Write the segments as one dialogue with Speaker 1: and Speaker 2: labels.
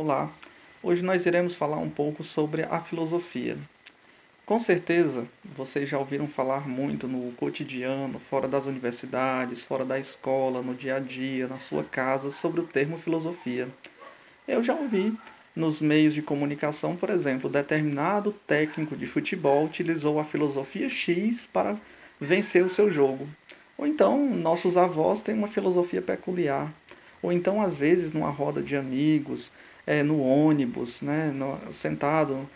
Speaker 1: Olá, hoje nós iremos falar um pouco sobre a filosofia. Com certeza, vocês já ouviram falar muito no cotidiano, fora das universidades, fora da escola, no dia a dia, na sua casa, sobre o termo filosofia. Eu já ouvi nos meios de comunicação, por exemplo, determinado técnico de futebol utilizou a filosofia X para vencer o seu jogo. Ou então, nossos avós têm uma filosofia peculiar. Ou então, às vezes, numa roda de amigos, no ônibus, né, sentado,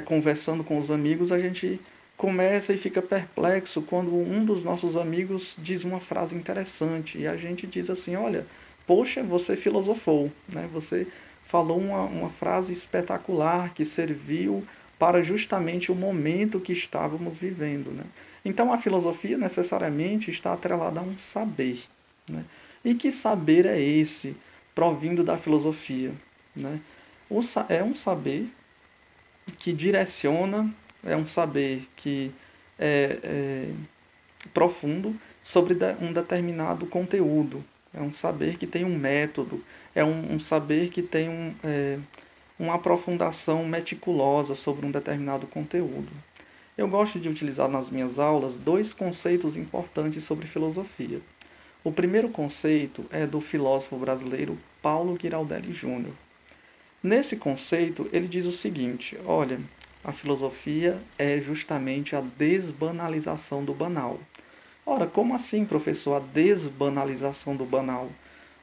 Speaker 1: conversando com os amigos, a gente começa e fica perplexo quando um dos nossos amigos diz uma frase interessante e a gente diz assim: olha, poxa, você filosofou, né? Você falou uma frase espetacular que serviu para justamente o momento que estávamos vivendo, né? Então a filosofia necessariamente está atrelada a um saber, né? E que saber é esse, provindo da filosofia, né? É um saber que direciona, é um saber que é profundo sobre um determinado conteúdo. É um saber que tem um método, é um saber que tem uma aprofundação meticulosa sobre um determinado conteúdo. Eu gosto de utilizar nas minhas aulas dois conceitos importantes sobre filosofia. O primeiro conceito é do filósofo brasileiro Paulo Giraldelli Júnior. Nesse conceito, ele diz o seguinte: olha, a filosofia é justamente a desbanalização do banal. Ora, como assim, professor, a desbanalização do banal?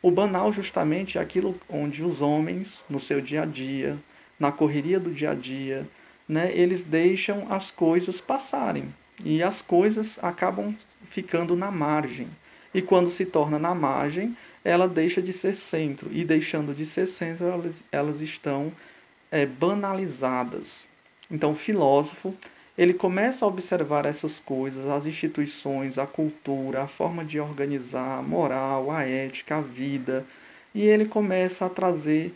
Speaker 1: O banal justamente é aquilo onde os homens, no seu dia a dia, na correria do dia a dia, né, eles deixam as coisas passarem e as coisas acabam ficando na margem. E quando se torna na margem, ela deixa de ser centro e deixando de ser centro, elas estão banalizadas. Então, o filósofo ele começa a observar essas coisas, as instituições, a cultura, a forma de organizar, a moral, a ética, a vida, e ele começa a trazer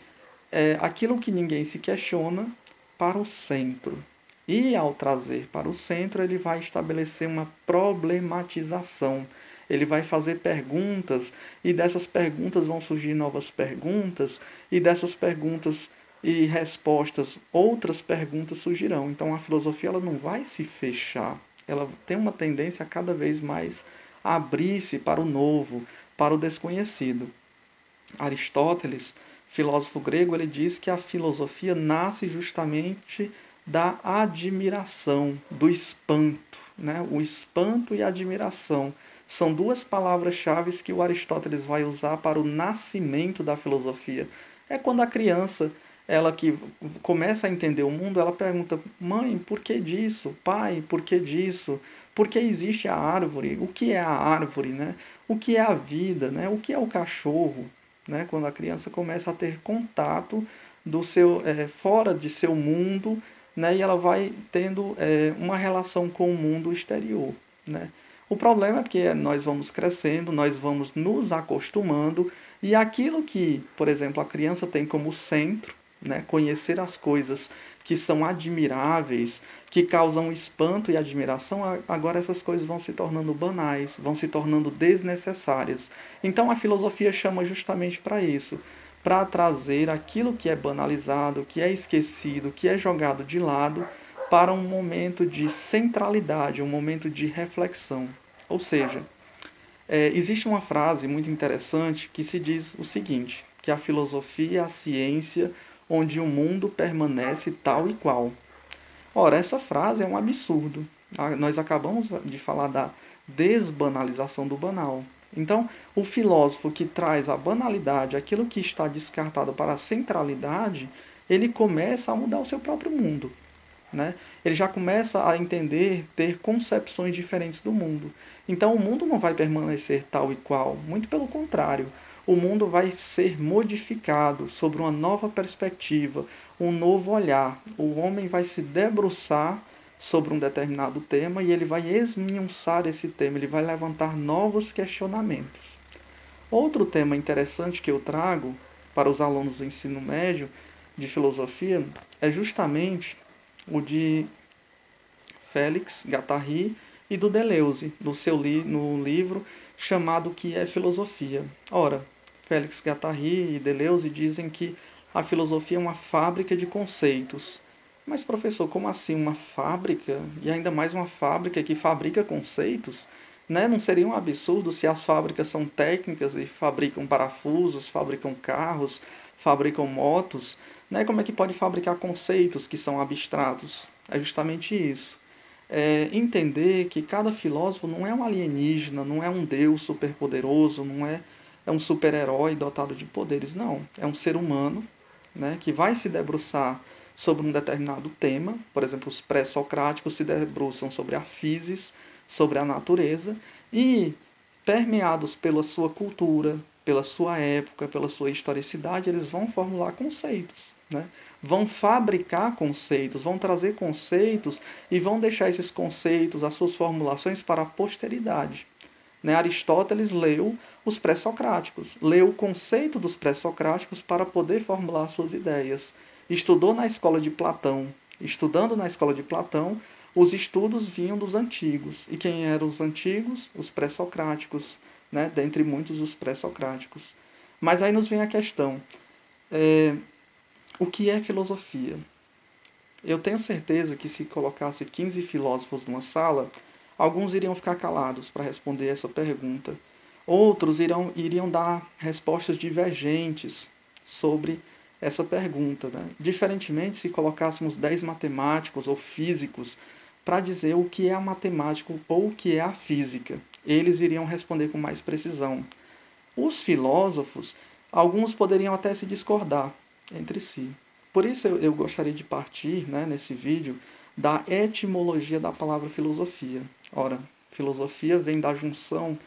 Speaker 1: aquilo que ninguém se questiona para o centro. E ao trazer para o centro, ele vai estabelecer uma problematização. Ele vai fazer perguntas, e dessas perguntas vão surgir novas perguntas, e dessas perguntas e respostas, outras perguntas surgirão. Então a filosofia ela não vai se fechar, ela tem uma tendência a cada vez mais abrir-se para o novo, para o desconhecido. Aristóteles, filósofo grego, ele diz que a filosofia nasce justamente da admiração, do espanto, né? O espanto e a admiração são duas palavras-chave que o Aristóteles vai usar para o nascimento da filosofia. É quando a criança, ela que começa a entender o mundo, ela pergunta: mãe, por que disso? Pai, por que disso? Por que existe a árvore? O que é a árvore, né? O que é a vida, né? O que é o cachorro, né? Quando a criança começa a ter contato do seu fora de seu mundo, né? E ela vai tendo uma relação com o mundo exterior, né? O problema é que nós vamos crescendo, nós vamos nos acostumando e aquilo que, por exemplo, a criança tem como centro, né, conhecer as coisas que são admiráveis, que causam espanto e admiração, agora essas coisas vão se tornando banais, vão se tornando desnecessárias. Então a filosofia chama justamente para isso, para trazer aquilo que é banalizado, que é esquecido, que é jogado de lado, para um momento de centralidade, um momento de reflexão. Ou seja, existe uma frase muito interessante que se diz o seguinte, que a filosofia é a ciência onde o mundo permanece tal e qual. Ora, essa frase é um absurdo. Nós acabamos de falar da desbanalização do banal. Então, o filósofo que traz a banalidade, aquilo que está descartado para a centralidade, ele começa a mudar o seu próprio mundo, né? Ele já começa a entender, ter concepções diferentes do mundo. Então o mundo não vai permanecer tal e qual, muito pelo contrário. O mundo vai ser modificado sobre uma nova perspectiva, um novo olhar. O homem vai se debruçar sobre um determinado tema e ele vai esmiuçar esse tema, ele vai levantar novos questionamentos. Outro tema interessante que eu trago para os alunos do ensino médio de filosofia é justamente o de Félix Guattari e do Deleuze, no livro chamado Que é Filosofia. Ora, Félix Guattari e Deleuze dizem que a filosofia é uma fábrica de conceitos. Mas, professor, como assim uma fábrica? E ainda mais uma fábrica que fabrica conceitos? Né? Não seria um absurdo se as fábricas são técnicas e fabricam parafusos, fabricam carros, fabricam motos? Né? Como é que pode fabricar conceitos que são abstratos? É justamente isso. É entender que cada filósofo não é um alienígena, não é um deus superpoderoso, não é um super-herói dotado de poderes, não. É um ser humano, né, que vai se debruçar sobre um determinado tema. Por exemplo, os pré-socráticos se debruçam sobre a physis, sobre a natureza, e permeados pela sua cultura, pela sua época, pela sua historicidade, eles vão formular conceitos, né? Vão fabricar conceitos, vão trazer conceitos e vão deixar esses conceitos, as suas formulações para a posteridade. Né? Aristóteles leu os pré-socráticos, leu o conceito dos pré-socráticos para poder formular suas ideias. Estudou na escola de Platão. Estudando na escola de Platão, os estudos vinham dos antigos. E quem eram os antigos? Os pré-socráticos, né? Dentre muitos os pré-socráticos. Mas aí nos vem a questão: o que é filosofia? Eu tenho certeza que se colocasse 15 filósofos numa sala, alguns iriam ficar calados para responder essa pergunta. Outros iriam dar respostas divergentes sobre essa pergunta. Né? Diferentemente, se colocássemos 10 matemáticos ou físicos para dizer o que é a matemática ou o que é a física, eles iriam responder com mais precisão. Os filósofos, alguns poderiam até se discordar entre si. Por isso eu gostaria de partir, né, nesse vídeo, da etimologia da palavra filosofia. Ora, filosofia vem da junção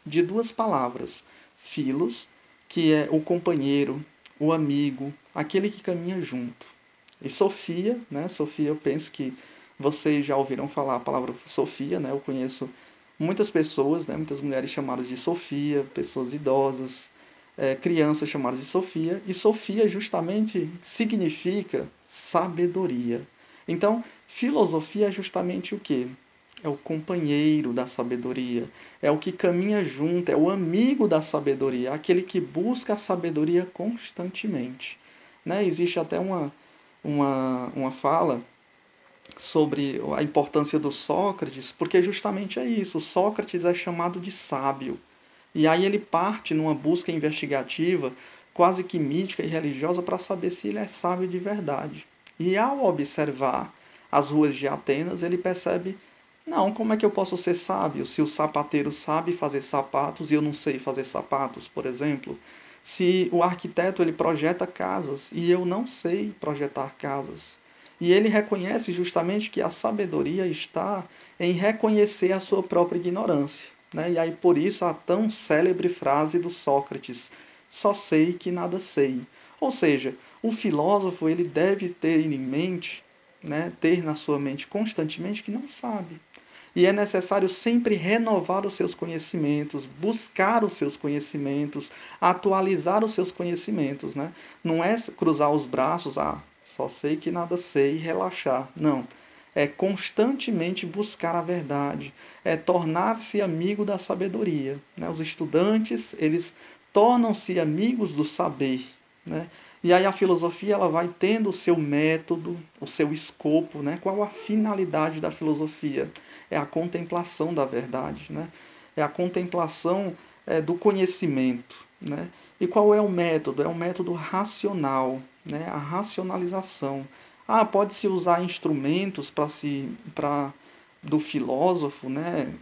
Speaker 1: de duas palavras: philos, que é o companheiro, o amigo, aquele que caminha junto. E Sofia, né? Sofia, eu penso que vocês já ouviram falar a palavra Sofia, né? Eu conheço muitas pessoas, né? Muitas mulheres chamadas de Sofia, pessoas idosas, crianças chamadas de Sofia. E Sofia justamente significa sabedoria. Então, filosofia é justamente o quê? É o companheiro da sabedoria, é o que caminha junto, é o amigo da sabedoria, aquele que busca a sabedoria constantemente. Né? Existe até uma fala sobre a importância do Sócrates, porque justamente é isso, Sócrates é chamado de sábio. E aí ele parte numa busca investigativa, quase que mítica e religiosa, para saber se ele é sábio de verdade. E ao observar as ruas de Atenas, ele percebe: não, como é que eu posso ser sábio se o sapateiro sabe fazer sapatos e eu não sei fazer sapatos, por exemplo? Se o arquiteto ele projeta casas e eu não sei projetar casas. E ele reconhece justamente que a sabedoria está em reconhecer a sua própria ignorância. Né? E aí por isso a tão célebre frase do Sócrates: só sei que nada sei. Ou seja, o filósofo ele deve ter em mente, né, ter na sua mente constantemente que não sabe. E é necessário sempre renovar os seus conhecimentos, buscar os seus conhecimentos, atualizar os seus conhecimentos. Né? Não é cruzar os braços, só sei que nada sei e relaxar. Não. É constantemente buscar a verdade, é tornar-se amigo da sabedoria. Né? Os estudantes, eles tornam-se amigos do saber. Né? E aí a filosofia ela vai tendo o seu método, o seu escopo. Né? Qual a finalidade da filosofia? É a contemplação da verdade. Né? É a contemplação do conhecimento. Né? E qual é o método? É um método racional, né? A racionalização. Pode-se usar instrumentos do filósofo, né?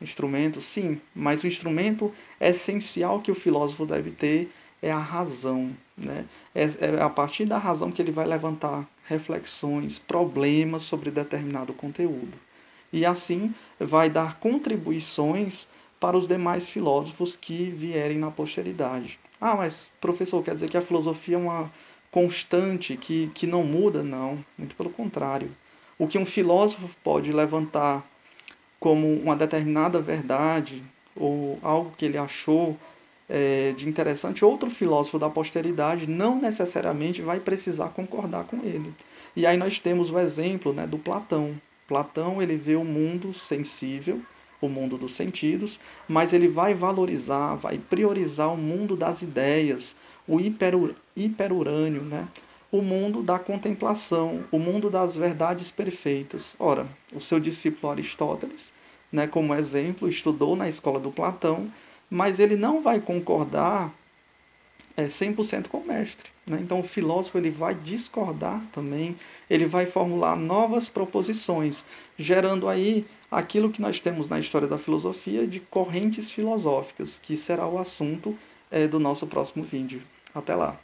Speaker 1: Instrumentos, sim, mas o instrumento essencial que o filósofo deve ter é a razão. Né? É a partir da razão que ele vai levantar reflexões, problemas sobre determinado conteúdo. E assim vai dar contribuições para os demais filósofos que vierem na posteridade. Mas, professor, quer dizer que a filosofia é uma constante que não muda? Não, muito pelo contrário. O que um filósofo pode levantar como uma determinada verdade ou algo que ele achou de interessante, outro filósofo da posteridade não necessariamente vai precisar concordar com ele. E aí nós temos o exemplo, né, do Platão. Platão ele vê o mundo sensível, o mundo dos sentidos, mas ele vai valorizar, vai priorizar o mundo das ideias, o hiperurânio, né? O mundo da contemplação, o mundo das verdades perfeitas. Ora, o seu discípulo Aristóteles, né, como exemplo, estudou na escola do Platão, mas ele não vai concordar 100% com o mestre. Né? Então o filósofo ele vai discordar também, ele vai formular novas proposições, gerando aí aquilo que nós temos na história da filosofia de correntes filosóficas, que será o assunto do nosso próximo vídeo. Até lá!